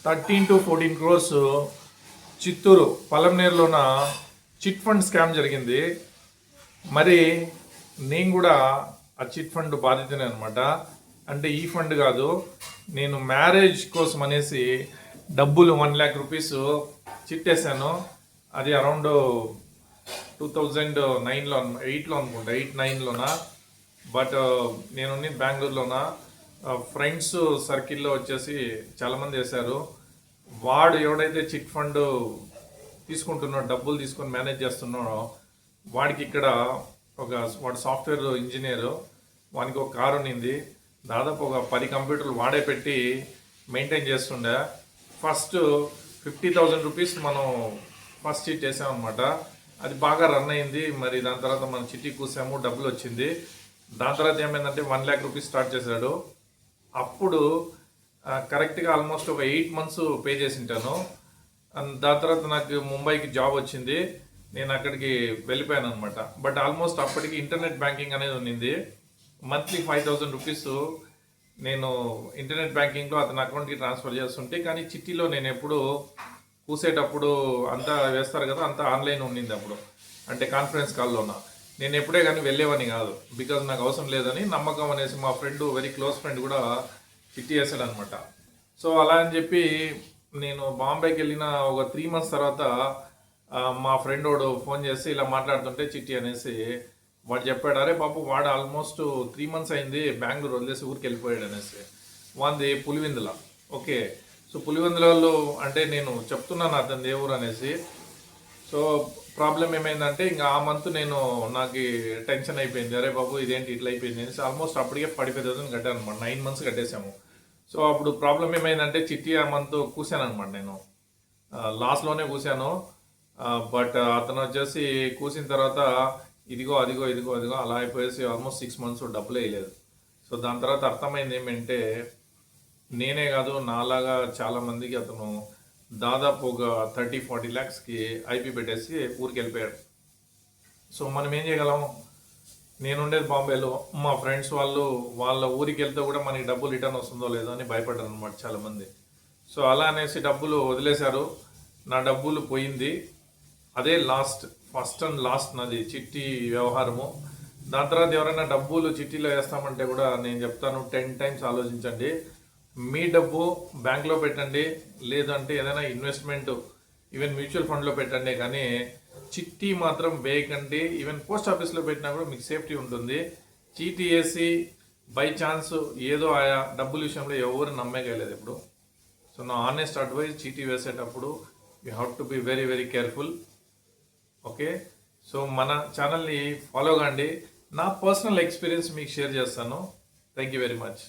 13 to 14 crores Chittoor పలంనేరులోన chit fund scam జరిగింది. మరి నేను కూడా ఆ చిట్ ఫండ్ బాధితనే అనమాట. అంటే ఈ ఫండ్ కాదు, నేను మ్యారేజ్ కోసం అనేసి డబ్బులు 1 lakh రూపీస్ చిట్టేశాను. అది అరౌండ్ 2009లో 8లో అనుకుంటా, 8-9లోన. బట్ నేను బెంగళూరులోన. ఫ్రెండ్స్ సర్కిల్లో వచ్చేసి చాలామంది వేశారు. వాడు ఎవడైతే చిట్ ఫండ్ తీసుకుంటున్నాడో, డబ్బులు తీసుకొని మేనేజ్ చేస్తున్నాడో, వాడికి ఇక్కడ వాడు సాఫ్ట్వేర్ ఇంజనీరు, వానికి ఒక కారు ఉన్నింది. దాదాపు ఒక 10 కంప్యూటర్లు వాడే పెట్టి మెయింటైన్ చేస్తుండే. ఫస్ట్ 50,000 రూపీస్ మనం ఫస్ట్ చిట్ వేసామన్నమాట. అది బాగా రన్ అయింది. మరి దాని తర్వాత మనం చిట్టి కూసాము, డబ్బులు వచ్చింది. దాని తర్వాత ఏమైందంటే 1 lakh రూపీస్ స్టార్ట్ చేశాడు. అప్పుడు కరెక్ట్గా ఆల్మోస్ట్ ఒక 8 months పే చేసి ఉంటాను. దాని తర్వాత నాకు ముంబైకి జాబ్ వచ్చింది. నేను అక్కడికి వెళ్ళిపోయాను అనమాట. బట్ ఆల్మోస్ట్ అప్పటికి ఇంటర్నెట్ బ్యాంకింగ్ అనేది ఉన్నింది. మంత్లీ 5,000 రూపీస్ నేను ఇంటర్నెట్ బ్యాంకింగ్లో అతని అకౌంట్కి ట్రాన్స్ఫర్ చేస్తుంటే, కానీ చిట్టీలో నేను ఎప్పుడు కూసేటప్పుడు అంతా వేస్తారు కదా, అంతా ఆన్లైన్ ఉన్నింది అప్పుడు. అంటే కాన్ఫరెన్స్ కాల్లోన నేను ఎప్పుడే కానీ వెళ్ళేవని కాదు, బికాజ్ నాకు అవసరం లేదని నమ్మకం అనేసి మా ఫ్రెండ్, వెరీ క్లోజ్ ఫ్రెండ్ కూడా చిట్టి వేసాడు అనమాట. సో అలా అని చెప్పి నేను బాంబేకి వెళ్ళిన ఒక 3 months తర్వాత మా ఫ్రెండ్ వాడు ఫోన్ చేసి ఇలా మాట్లాడుతుంటే చిట్టి అనేసి వాడు చెప్పాడు, అరే బాబు వాడు ఆల్మోస్ట్ 3 months అయింది బెంగళూరు వదిలేసి ఊరికి వెళ్ళిపోయాడు అనేసి. వాంది పులివెందుల. ఓకే, సో పులివెందులలో అంటే నేను చెప్తున్నాను అతని దేవురు అనేసి. సో ప్రాబ్లం ఏమైందంటే ఇంకా ఆ మంత్ నాకు టెన్షన్ అయిపోయింది, అరే బాబు ఇదేంటి ఇట్లా అయిపోయింది అనేసి. ఆల్మోస్ట్ అప్పటికే 45,000 కట్టాను అనమాట. 9 months కట్టేసాము. సో అప్పుడు ప్రాబ్లం ఏమైందంటే చిట్టి ఆ మంత్ కూసాను అనమాట. నేను లాస్ట్లోనే కూసాను. బట్ అతను వచ్చేసి కూసిన తర్వాత ఇదిగో అదిగో ఇదిగో అదిగో అలా అయిపోయేసి ఆల్మోస్ట్ 6 months డబ్బులు వేయలేదు. సో దాని తర్వాత అర్థమైంది ఏమంటే, నేనే కాదు నాలాగా చాలామందికి అతను దాదాపు ఒక 30-40 lakhsకి ఐపీ పెట్టేసి ఊరికి వెళ్ళిపోయాడు. సో మనం ఏం చేయగలం? నేనుండేది బాంబేలో. మా ఫ్రెండ్స్ వాళ్ళ ఊరికి వెళ్తే కూడా మనకి డబ్బులు రిటర్న్ వస్తుందో లేదో అని భయపడ్డారు అనమాట చాలామంది. సో అలా అనేసి డబ్బులు వదిలేశారు. నా డబ్బులు పోయింది. అదే ఫస్ట్ అండ్ లాస్ట్ నాది చిట్టి వ్యవహారము. దాని తర్వాత ఎవరైనా డబ్బులు చిట్టీలో వేస్తామంటే కూడా నేను చెప్తాను, 10 times ఆలోచించండి. మీ డబ్బు బ్యాంక్లో పెట్టండి, లేదంటే ఏదైనా ఇన్వెస్ట్మెంట్, ఈవెన్ మ్యూచువల్ ఫండ్లో పెట్టండి, కానీ చిట్టి మాత్రం వేయకండి. ఈవెన్ పోస్ట్ ఆఫీస్లో పెట్టినా కూడా మీకు సేఫ్టీ ఉంటుంది. చీటీ వేసి బై ఛాన్స్ ఏదో ఆయా డబ్బుల విషయంలో ఎవరు నమ్మేయలేదు ఇప్పుడు. సో నా ఆనెస్ట్ అడ్వైస్, చీటీ వేసేటప్పుడు you have to be very very careful. Okay, so మన ఛానల్ని ఫాలో కండి. నా పర్సనల్ ఎక్స్పీరియన్స్ మీకు షేర్ చేస్తాను. Thank you very much.